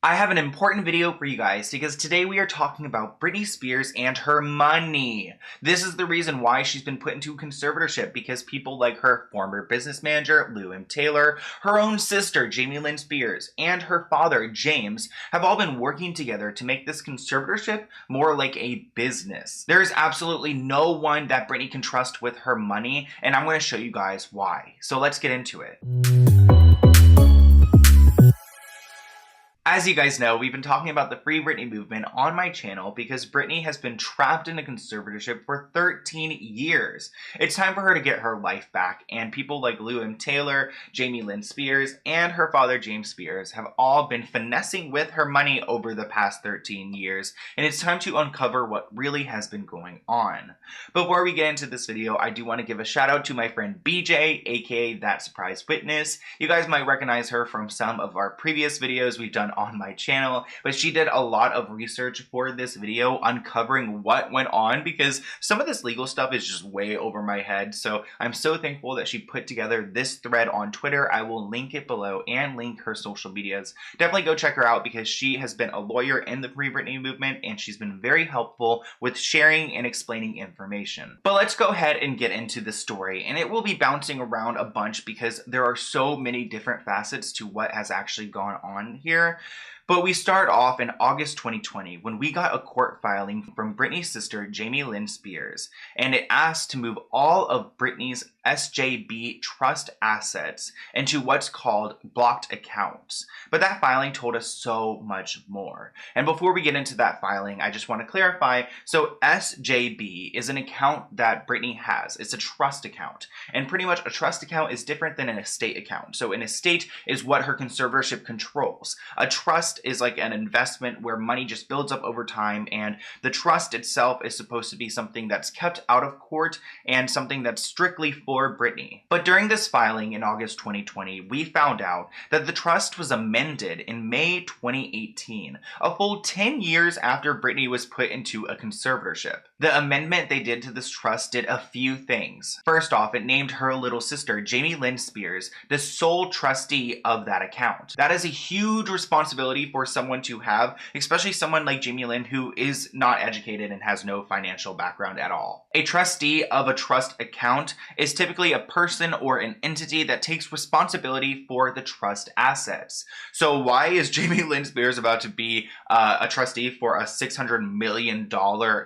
I have an important video for you guys because today we are talking about Britney Spears and her money. This is the reason why she's been put into conservatorship, because people like her former business manager, Lynn, her own sister, Lynn Spears, and her father, James, have all been working together to make this conservatorship more like a business. There is absolutely no one that Britney can trust with her money, and I'm going to show you guys why. So let's get into it. As you guys know, we've been talking about the Free Britney movement on my channel because Britney has been trapped in a conservatorship for 13 years. It's time for her to get her life back, and people like Lynn, Lynn Spears, and her father James Spears have all been finessing with her money over the past 13 years, and it's time to uncover what really has been going on. Before we get into this video, I do want to give a shout out to my friend BJ, aka That Surprise Witness. You guys might recognize her from some of our previous videos we've done on my channel, but she did a lot of research for this video uncovering what went on, because some of this legal stuff is just way over my head. So I'm so thankful that she put together this thread on Twitter. I will link it below and link her social medias. Definitely go check her out because she has been a lawyer in the Free Britney movement and she's been very helpful with sharing and explaining information. But let's go ahead and get into the story, and it will be bouncing around a bunch because there are so many different facets to what has actually gone on here. But we start off in August 2020 when we got a court filing from Britney's sister, Lynn Spears, and it asked to move all of Britney's SJB trust assets into what's called blocked accounts. But that filing told us so much more. And before we get into that filing, I just want to clarify. So SJB is an account that Britney has. It's a trust account. And pretty much a trust account is different than an estate account. So an estate is what her conservatorship controls. A trust is like an investment where money just builds up over time, and the trust itself is supposed to be something that's kept out of court and something that's strictly for Britney. But during this filing in August 2020, we found out that the trust was amended in May 2018, a full 10 years after Britney was put into a conservatorship. The amendment they did to this trust did a few things. First off, it named her little sister, Lynn Spears, the sole trustee of that account. That is a huge responsibility for someone to have, especially someone like Lynn, who is not educated and has no financial background at all. A trustee of a trust account is typically a person or an entity that takes responsibility for the trust assets. So why is Lynn Spears about to be a trustee for a $600 million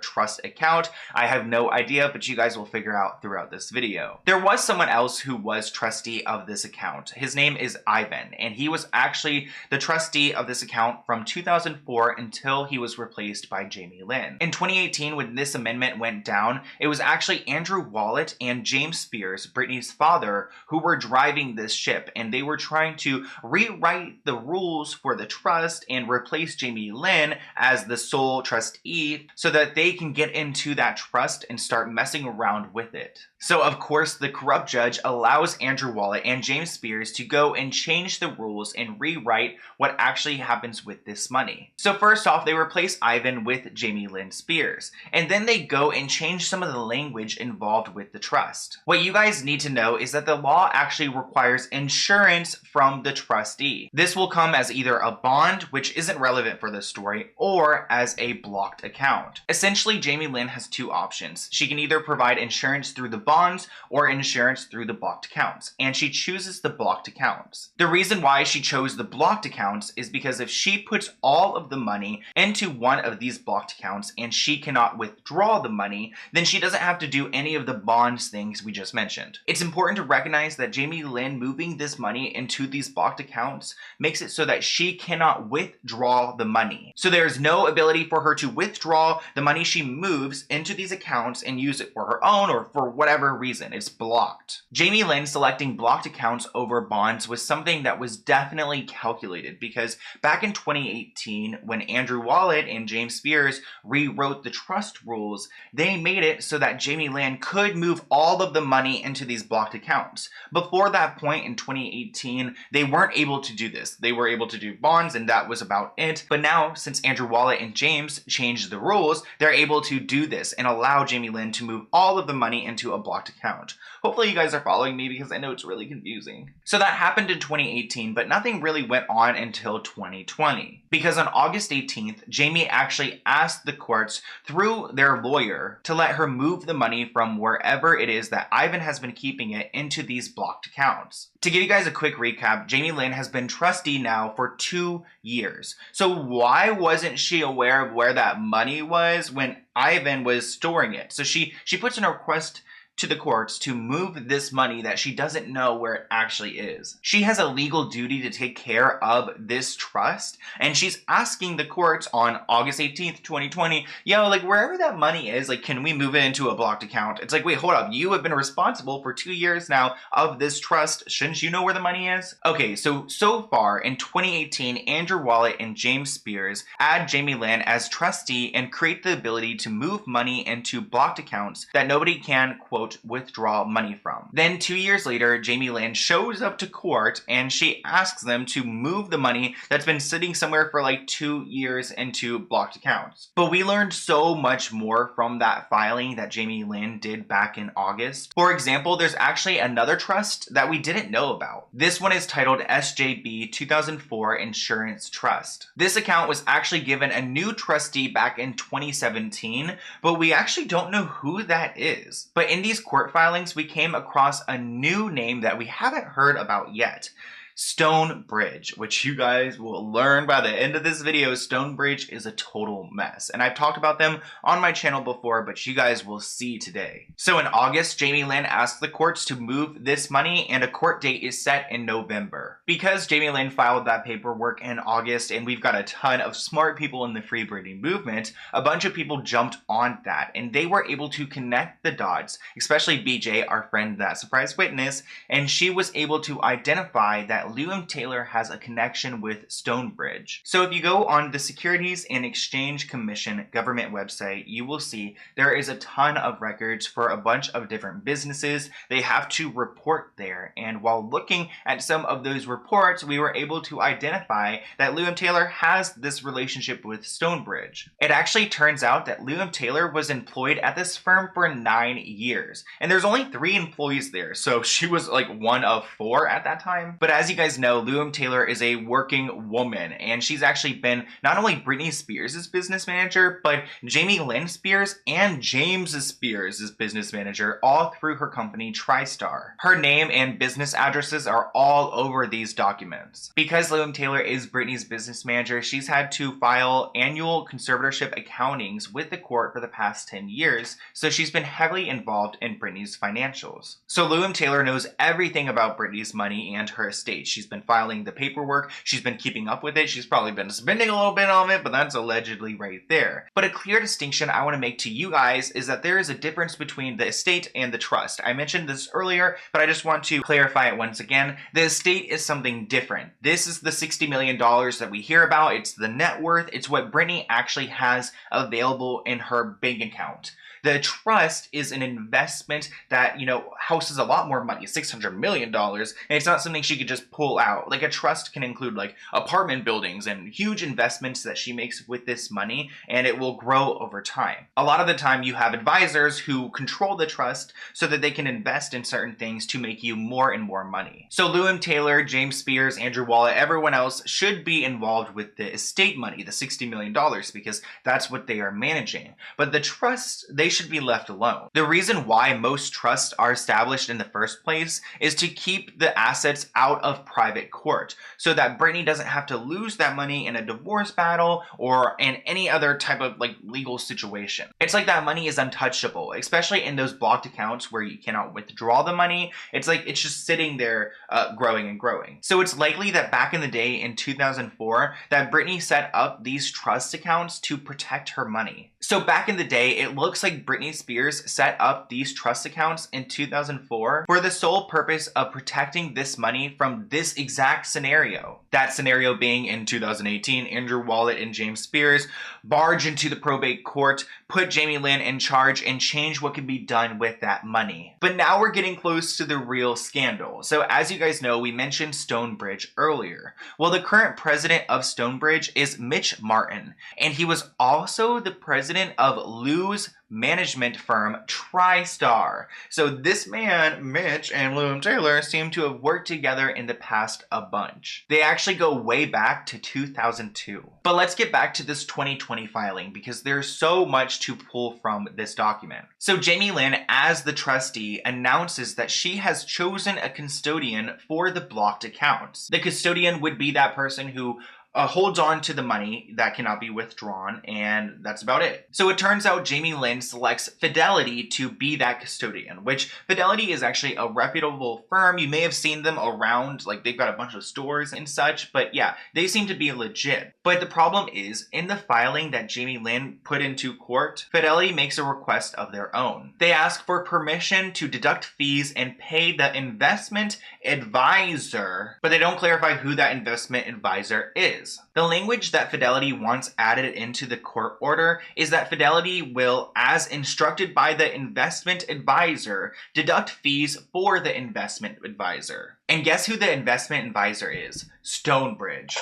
trust account? I have no idea, but you guys will figure out throughout this video. There was someone else who was trustee of this account. His name is Ivan, and he was actually the trustee of this account from 2004 until he was replaced by Lynn. In 2018, when this amendment went down, it was actually Andrew Wallet and James Spears, Britney's father, who were driving this ship, and they were trying to rewrite the rules for the trust and replace Lynn as the sole trustee so that they can get into that trust and start messing around with it. So of course, the corrupt judge allows Andrew Wallet and James Spears to go and change the rules and rewrite what actually happens with this money. So first off, they replace Ivan with Lynn Spears, and then they go and change some of the language involved with the trust. What you guys need to know is that the law actually requires insurance from the trustee. This will come as either a bond, which isn't relevant for this story, or as a blocked account. Essentially, Lynn has two options. She can either provide insurance through the bonds or insurance through the blocked accounts, and she chooses the blocked accounts. The reason why she chose the blocked accounts is because if she puts all of the money into one of these blocked accounts and she cannot withdraw the money, then she doesn't have to do any of the bonds things we just mentioned. It's important to recognize that Lynn moving this money into these blocked accounts makes it so that she cannot withdraw the money. So there's no ability for her to withdraw the money she moves into these accounts and use it for her own or for whatever reason. It's blocked. Lynn selecting blocked accounts over bonds was something that was definitely calculated, because back in 2018, when Andrew Wallet and James Spears rewrote the trust rules, they made it so that Lynn could move all of the money into these blocked accounts. Before that point in 2018, they weren't able to do this. They were able to do bonds and that was about it. But now, since Andrew Wallet and James changed the rules, they're able to do this and allow Lynn to move all of the money into a blocked account. Hopefully you guys are following me because I know it's really confusing. So that happened in 2018, but nothing really went on until 2020. 2020. Because on August 18th, Jamie actually asked the courts through their lawyer to let her move the money from wherever it is that Ivan has been keeping it into these blocked accounts. To give you guys a quick recap, Jamie Lynn has been trustee now for 2 years. So why wasn't she aware of where that money was when Ivan was storing it? So she puts in a request to the courts to move this money that she doesn't know where it actually is. She has a legal duty to take care of this trust, and she's asking the courts on August 18th, 2020, yo, like wherever that money is, like can we move it into a blocked account? It's like, wait, hold up, you have been responsible for 2 years now of this trust. Shouldn't you know where the money is? Okay, so far in 2018, Andrew Wallet and James Spears add Jamie Lynn as trustee and create the ability to move money into blocked accounts that nobody can, quote, withdraw money from. Then 2 years later, Jamie Lynn shows up to court and she asks them to move the money that's been sitting somewhere for like 2 years into blocked accounts. But we learned so much more from that filing that Jamie Lynn did back in August. For example, there's actually another trust that we didn't know about. This one is titled SJB 2004 Insurance Trust. This account was actually given a new trustee back in 2017, but we actually don't know who that is. But in these court filings, we came across a new name that we haven't heard about yet. Stonebridge, which you guys will learn by the end of this video. Stonebridge is a total mess, and I've talked about them on my channel before, but you guys will see today. So in August, Jamie Lynn asked the courts to move this money, and a court date is set in November. Because Jamie Lynn filed that paperwork in August, and we've got a ton of smart people in the Free Britney movement, a bunch of people jumped on that, and they were able to connect the dots, especially BJ, our friend that surprise witness, and she was able to identify that Liam Taylor has a connection with Stonebridge. So if you go on the Securities and Exchange Commission government website, you will see there is a ton of records for a bunch of different businesses. They have to report there, and while looking at some of those reports, we were able to identify that Liam Taylor has this relationship with Stonebridge. It actually turns out that Liam Taylor was employed at this firm for 9 years, and there's only 3 employees there, so she was like one of 4 at that time. But as you guys know, Liam Taylor is a working woman, and she's actually been not only Britney Spears' business manager, but Jamie Lynn Spears and James Spears' business manager, all through her company TriStar. Her name and business addresses are all over these documents. Because Liam Taylor is Britney's business manager, she's had to file annual conservatorship accountings with the court for the past 10 years, so she's been heavily involved in Britney's financials. So Liam Taylor knows everything about Britney's money and her estate. She's been filing the paperwork, she's been keeping up with it, she's probably been spending a little bit on it, but that's allegedly right there. But a clear distinction I want to make to you guys is that there is a difference between the estate and the trust. I mentioned this earlier, but I just want to clarify it once again. The estate is something different. This is the $60 million that we hear about. It's the net worth. It's what Britney actually has available in her bank account. The trust is an investment that, you know, houses a lot more money, $600 million, and it's not something she could just pull out. Like, a trust can include, like, apartment buildings and huge investments that she makes with this money, and it will grow over time. A lot of the time, you have advisors who control the trust so that they can invest in certain things to make you more and more money. So Liam Taylor, James Spears, Andrew Wallet, everyone else should be involved with the estate money, the $60 million, because that's what they are managing. But the trust, they should be left alone. The reason why most trusts are established in the first place is to keep the assets out of private court, so that Britney doesn't have to lose that money in a divorce battle or in any other type of like legal situation. It's like that money is untouchable, especially in those blocked accounts where you cannot withdraw the money. It's like it's just sitting there growing and growing. So it's likely that back in the day in 2004 that Britney set up these trust accounts to protect her money. So back in the day, it looks like Britney Spears set up these trust accounts in 2004 for the sole purpose of protecting this money from this exact scenario. That scenario being in 2018, Andrew Wallet and James Spears barge into the probate court, put Jamie Lynn in charge, and change what can be done with that money. But now we're getting close to the real scandal. So as you guys know, we mentioned Stonebridge earlier. Well, the current president of Stonebridge is Mitch Martin, and he was also the president of Lou's management firm TriStar. So this man, Mitch, and Lou Taylor seem to have worked together in the past a bunch. They actually go way back to 2002. But let's get back to this 2020 filing because there's so much to pull from this document. So Jamie Lynn, as the trustee, announces that she has chosen a custodian for the blocked accounts. The custodian would be that person who holds on to the money that cannot be withdrawn, and that's about it. So it turns out Jamie Lynn selects Fidelity to be that custodian, which Fidelity is actually a reputable firm. You may have seen them around, like they've got a bunch of stores and such, but yeah, they seem to be legit. But the problem is, in the filing that Jamie Lynn put into court, Fidelity makes a request of their own. They ask for permission to deduct fees and pay the investment advisor, but they don't clarify who that investment advisor is. The language that Fidelity wants added into the court order is that Fidelity will, as instructed by the investment advisor, deduct fees for the investment advisor. And guess who the investment advisor is? Stonebridge.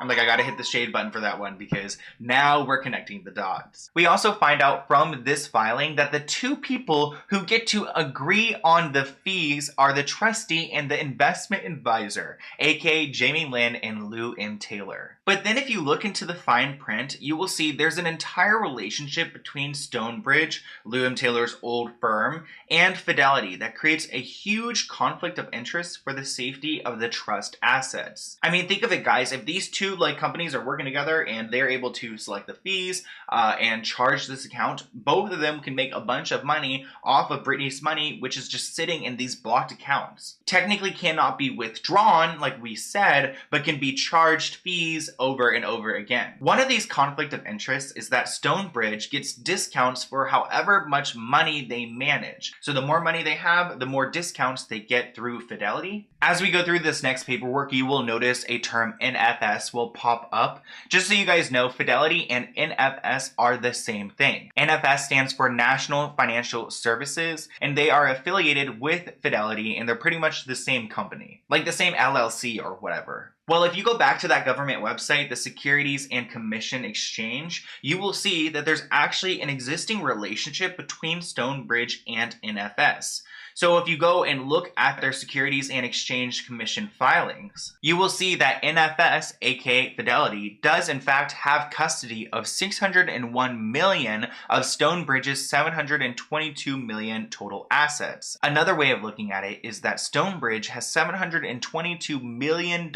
I'm like, I gotta hit the shade button for that one because now we're connecting the dots. We also find out from this filing that the two people who get to agree on the fees are the trustee and the investment advisor, aka Jamie Lynn and Lou M. Taylor. But then if you look into the fine print, you will see there's an entire relationship between Stonebridge, Lou M. Taylor's old firm, and Fidelity that creates a huge conflict of interest for the safety of the trust assets. I mean, think of it, guys. If these two companies are working together and they're able to select the fees and charge this account, both of them can make a bunch of money off of Britney's money, which is just sitting in these blocked accounts. Technically cannot be withdrawn, like we said, but can be charged fees over and over again. One of these conflict of interests is that Stonebridge gets discounts for however much money they manage. So the more money they have, the more discounts they get through Fidelity. As we go through this next paperwork, you will notice a term NFS will pop up. Just so you guys know, Fidelity and NFS are the same thing. NFS stands for National Financial Services, and they are affiliated with Fidelity, and they're pretty much the same company, like the same LLC or whatever. Well, if you go back to that government website, the Securities and Commission Exchange, you will see that there's actually an existing relationship between Stonebridge and NFS. So if you go and look at their Securities and Exchange Commission filings, you will see that NFS, aka Fidelity, does in fact have custody of $601 million of Stonebridge's $722 million total assets. Another way of looking at it is that Stonebridge has $722 million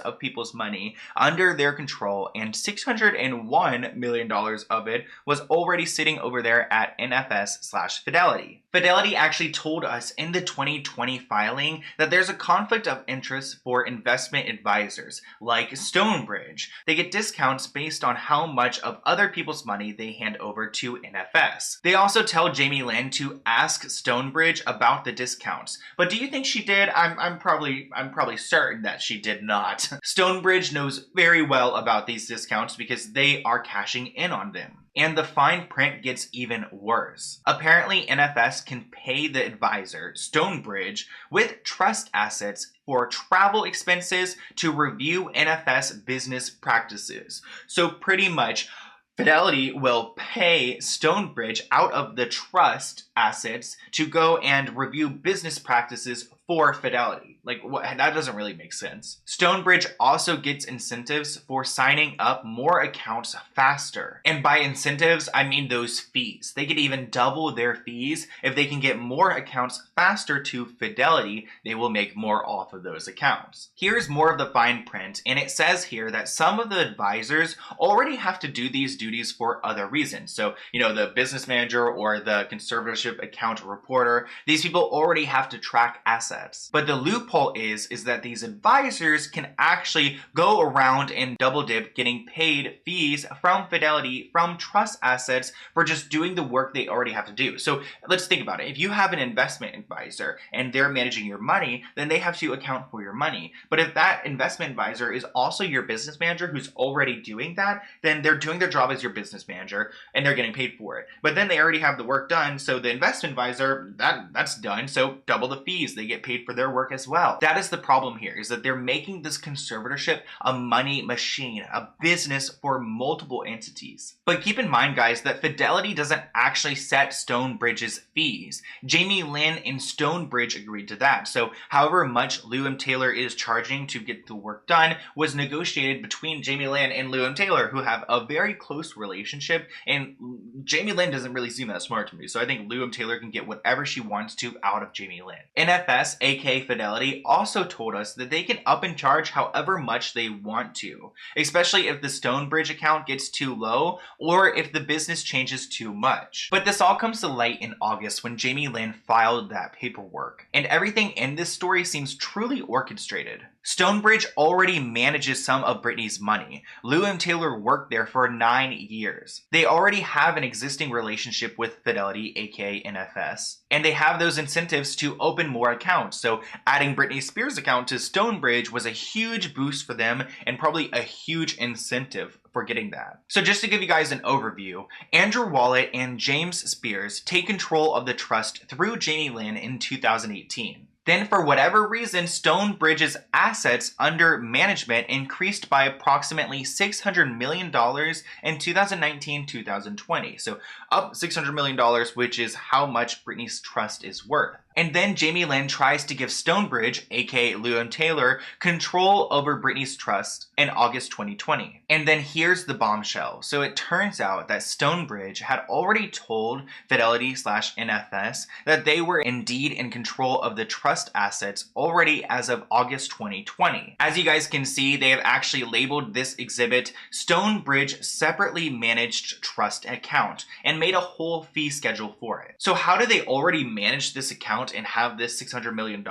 of people's money under their control, and $601 million of it was already sitting over there at NFS/Fidelity. Fidelity actually told us in the 2020 filing that there's a conflict of interest for investment advisors like Stonebridge. They get discounts based on how much of other people's money they hand over to NFS. They also tell Jamie Lynn to ask Stonebridge about the discounts. But do you think she did? I'm probably certain that she did not. Stonebridge knows very well about these discounts because they are cashing in on them. And the fine print gets even worse. Apparently, NFS can pay the advisor, Stonebridge, with trust assets for travel expenses to review NFS business practices. So pretty much, Fidelity will pay Stonebridge out of the trust assets to go and review business practices for Fidelity. Like, that doesn't really make sense. Stonebridge also gets incentives for signing up more accounts faster. And by incentives, I mean those fees. They could even double their fees. If they can get more accounts faster to Fidelity, they will make more off of those accounts. Here's more of the fine print, and it says here that some of the advisors already have to do these duties for other reasons. So, the business manager or the conservatorship account reporter, these people already have to track assets. But the loophole is that these advisors can actually go around and double dip getting paid fees from Fidelity from trust assets for just doing the work they already have to do. So let's think about it. If you have an investment advisor and they're managing your money, then they have to account for your money. But if that investment advisor is also your business manager who's already doing that, then they're doing their job as your business manager and they're getting paid for it. But then they already have the work done, so the investment advisor, that's done, so double the fees. They get paid for their work as well. That is the problem here, is that they're making this conservatorship a money machine, a business for multiple entities. But keep in mind, guys, that Fidelity doesn't actually set Stonebridge's fees. Jamie Lynn and Stonebridge agreed to that. So however much Lou M. Taylor is charging to get the work done was negotiated between Jamie Lynn and Lou M. Taylor, who have a very close relationship, and Jamie Lynn doesn't really seem that smart to me, so I think Lou M. Taylor can get whatever she wants to out of Jamie Lynn. NFS, aka Fidelity, also told us that they can up and charge however much they want to, especially if the Stonebridge account gets too low or if the business changes too much. But this all comes to light in August when Jamie Lynn filed that paperwork, and everything in this story seems truly orchestrated. Stonebridge already manages some of Britney's money. Lou M. Taylor worked there for 9 years. They already have an existing relationship with Fidelity, aka NFS, and they have those incentives to open more accounts. So adding Britney Spears' account to Stonebridge was a huge boost for them and probably a huge incentive for getting that. So just to give you guys an overview, Andrew Wallet and James Spears take control of the trust through Jamie Lynn in 2018. Then, for whatever reason, Stonebridge's assets under management increased by approximately $600 million in 2019-2020. So up $600 million, which is how much Britney's trust is worth. And then Jamie Lynn tries to give Stonebridge, aka Lou M. Taylor, control over Britney's trust in August 2020. And then here's the bombshell. So it turns out that Stonebridge had already told Fidelity/NFS that they were indeed in control of the trust assets already as of August 2020. As you guys can see, they have actually labeled this exhibit Stonebridge Separately Managed Trust Account and made a whole fee schedule for it. So how do they already manage this account and have this $600 million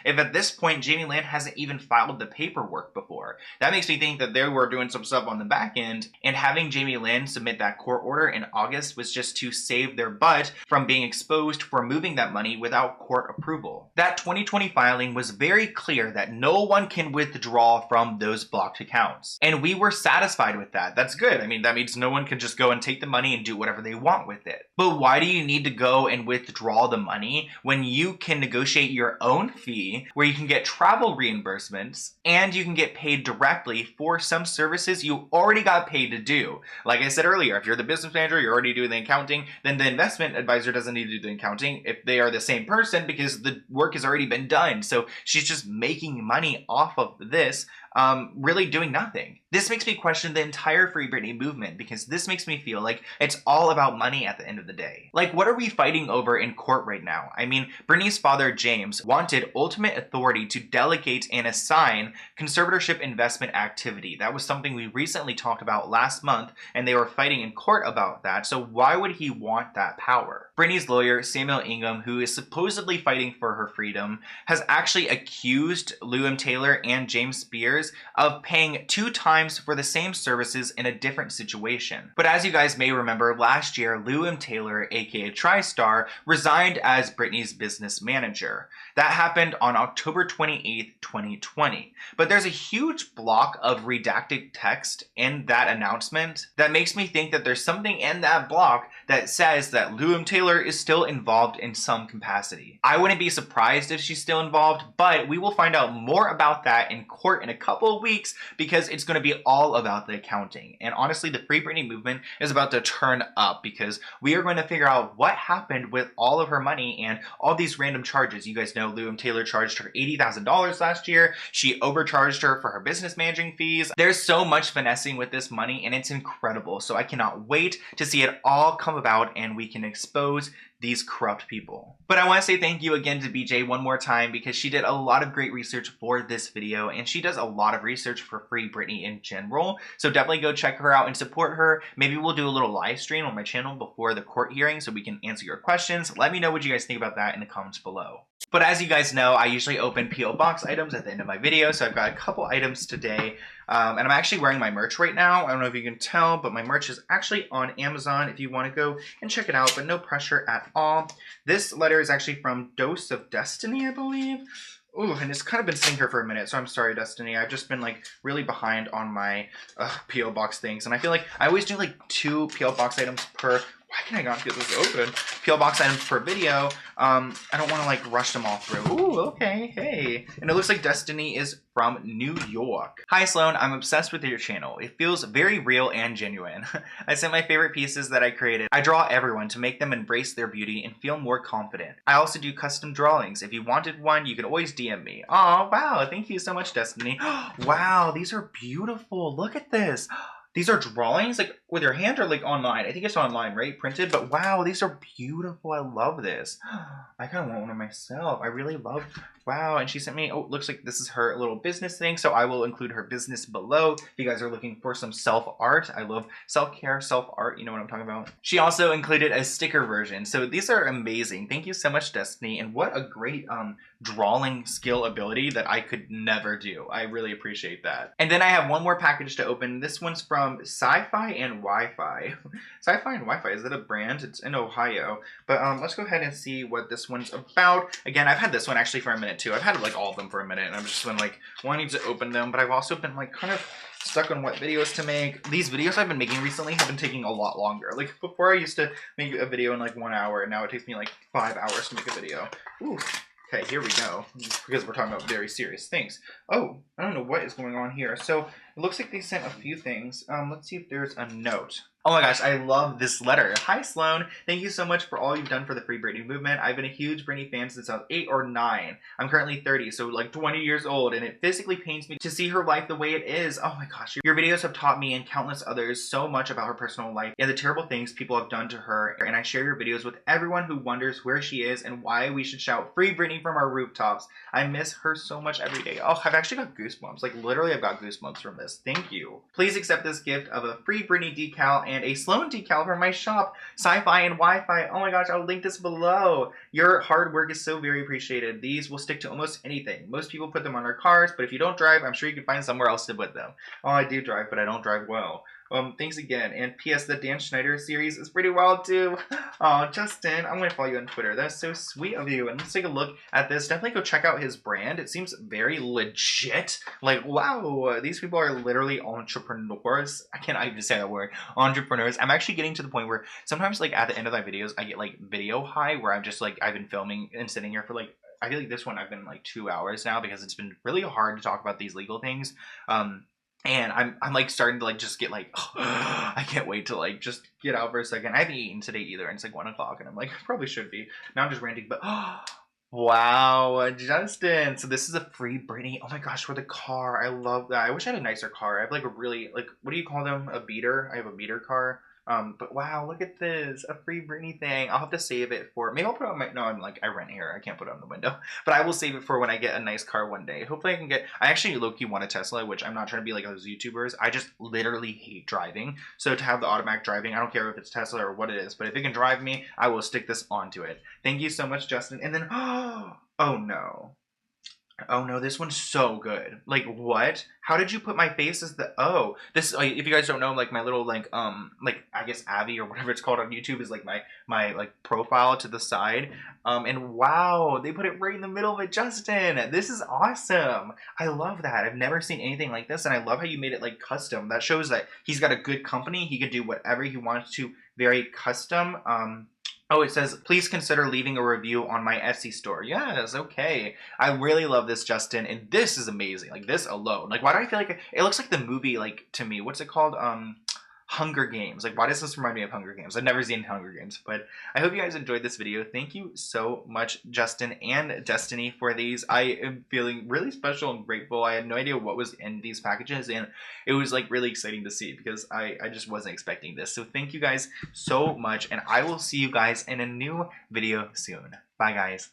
if at this point Jamie Lynn hasn't even filed the paperwork before? That makes me think that they were doing some stuff on the back end, and having Jamie Lynn submit that court order in August was just to save their butt from being exposed for moving that money without court approval. That 2020 filing was very clear that no one can withdraw from those blocked accounts, and we were satisfied with that. That's good. I mean, that means no one can just go and take the money and do whatever they want with it. But why do you need to go and withdraw the money when you can negotiate your own fee, where you can get travel reimbursements and you can get paid directly for some services you already got paid to do? Like I said earlier, if you're the business manager, you're already doing the accounting, then the investment advisor doesn't need to do the accounting if they are the same person, because the work has already been done. So she's just making money off of this, really doing nothing. This makes me question the entire Free Britney movement, because this makes me feel like it's all about money at the end of the day. Like, what are we fighting over in court right now? I mean, Britney's father, James, wanted ultimate authority to delegate and assign conservatorship investment activity. That was something we recently talked about last month, and they were fighting in court about that. So why would he want that power? Britney's lawyer, Samuel Ingham, who is supposedly fighting for her freedom, has actually accused Lou M. Taylor and James Spears of paying 2 times for the same services in a different situation. But as you guys may remember, last year, Lou M. Taylor, aka TriStar, resigned as Britney's business manager. That happened on October 28th, 2020. But there's a huge block of redacted text in that announcement that makes me think that there's something in that block that says that Lou M. Taylor is still involved in some capacity. I wouldn't be surprised if she's still involved, but we will find out more about that in court in a couple of weeks, because it's going to be all about the accounting. And honestly, the Free Britney movement is about to turn up, because we are going to figure out what happened with all of her money and all these random charges. You guys know Lou M. Taylor charged her $80,000 last year. She overcharged her for her business managing fees. There's so much finessing with this money, and it's incredible. So I cannot wait to see it all come about and we can expose these corrupt people. But I want to say thank you again to BJ one more time, because she did a lot of great research for this video, and she does a lot of research for Free Britney in general. So definitely go check her out and support her. Maybe we'll do a little live stream on my channel before the court hearing so we can answer your questions. Let me know what you guys think about that in the comments below. But as you guys know, I usually open P.O. Box items at the end of my video, so I've got a couple items today. And I'm actually wearing my merch right now. I don't know if you can tell, but my merch is actually on Amazon if you want to go and check it out, but no pressure at all. This letter is actually from Doseofdestiney, I believe. Ooh, and it's kind of been sitting here for a minute, so I'm sorry, Destiny. I've just been like really behind on my P.O. Box things, and I feel like I always do like 2 P.O. Box items per... Why can I not get this open? PO box items per video. I don't want to like rush them all through. Ooh, okay, hey. And it looks like Destiny is from New York. Hi Sloan, I'm obsessed with your channel. It feels very real and genuine. I sent my favorite pieces that I created. I draw everyone to make them embrace their beauty and feel more confident. I also do custom drawings. If you wanted one, you can always DM me. Oh, wow, thank you so much, Destiny. Wow, these are beautiful. Look at this. These are drawings, like with your hand or like online? I think it's online, right? Printed, but wow, these are beautiful. I love this. I kind of want one of myself. I really love, wow. And she sent me, oh, looks like this is her little business thing. So I will include her business below. If you guys are looking for some self-art, I love self-care, self-art. You know what I'm talking about? She also included a sticker version. So these are amazing. Thank you so much, Destiny. And what a great drawing skill ability that I could never do. I really appreciate that. And then I have one more package to open. This one's from Sci-Fi and Wi-Fi. Sci-Fi and Wi-Fi, is that a brand? It's in Ohio. But let's go ahead and see what this one's about. Again, I've had this one actually for a minute too. I've had like all of them for a minute and I've just been like wanting to open them, but I've also been like kind of stuck on what videos to make. These videos I've been making recently have been taking a lot longer. Like before I used to make a video in like 1 hour and now it takes me like 5 hours to make a video. Ooh. Okay, here we go, because we're talking about very serious things. Oh, I don't know what is going on here. So it looks like they sent a few things. Let's see if there's a note. Oh my gosh, I love this letter. Hi Sloan, thank you so much for all you've done for the Free Britney movement. I've been a huge Britney fan since I was 8 or 9. I'm currently 30, so like 20 years old, and it physically pains me to see her life the way it is. Oh my gosh, your videos have taught me and countless others so much about her personal life and the terrible things people have done to her, and I share your videos with everyone who wonders where she is and why we should shout Free Britney from our rooftops. I miss her so much every day. Oh, I've actually got goosebumps. Like literally I've got goosebumps from this. Thank you. Please accept this gift of a Free Britney decal and a Sloan decal from my shop, Sci-Fi and Wi-Fi. Oh my gosh, I'll link this below. Your hard work is so very appreciated. These will stick to almost anything. Most people put them on their cars, but if you don't drive, I'm sure you can find somewhere else to put them. Oh, I do drive, but I don't drive well. Thanks again. And P.S. the Dan Schneider series is pretty wild too. Oh, Justin, I'm gonna follow you on Twitter. That's so sweet of you. And let's take a look at this. Definitely go check out his brand. It seems very legit. Like, wow, these people are literally entrepreneurs. I can't even say that word. Entrepreneurs. I'm actually getting to the point where sometimes, like, at the end of my videos, I get like video high, where I'm just like, I've been filming and sitting here for like, I feel like this one I've been like 2 hours now because it's been really hard to talk about these legal things. And I'm like starting to like just get like, oh, I can't wait to like just get out for a second. I haven't eaten today either, and it's like 1 o'clock, and I'm like, probably should be. Now I'm just ranting, but wow, Justin. So this is a Free Britney. Oh my gosh, for the car. I love that. I wish I had a nicer car. I have like a really, like, what do you call them? A beater. I have a beater car. But wow, look at this, a Free Britney thing. I'll have to save it for, maybe I'll put it on my, no, I'm like, I rent here, I can't put it on the window, but I will save it for when I get a nice car one day. Hopefully I can get, I actually low-key want a Tesla, which I'm not trying to be like those YouTubers. I just literally hate driving. So to have the automatic driving, I don't care if it's Tesla or what it is, but if it can drive me, I will stick this onto it. Thank you so much, Justin. And then, oh no. Oh no, this one's so good. Like, what? How did you put my face as the, oh, this, like, if you guys don't know, like, my little, like, I guess Abby or whatever it's called on YouTube is, like, my like, profile to the side. And wow, they put it right in the middle of it, Justin. This is awesome. I love that. I've never seen anything like this, and I love how you made it, like, custom. That shows that he's got a good company. He could do whatever he wants to, very custom. Oh, it says, please consider leaving a review on my Etsy store. Yes, okay. I really love this, Justin, and this is amazing. Like, this alone. Like, why do I feel like it looks like the movie, like, to me. What's it called? Hunger Games. Like, why does this remind me of Hunger Games? I've never seen Hunger Games, but I hope you guys enjoyed this video. Thank you so much, Justin and Destiny, for these. I am feeling really special and grateful. I had no idea what was in these packages, and it was like really exciting to see because I just wasn't expecting this. So thank you guys so much, and I will see you guys in a new video soon. Bye, guys.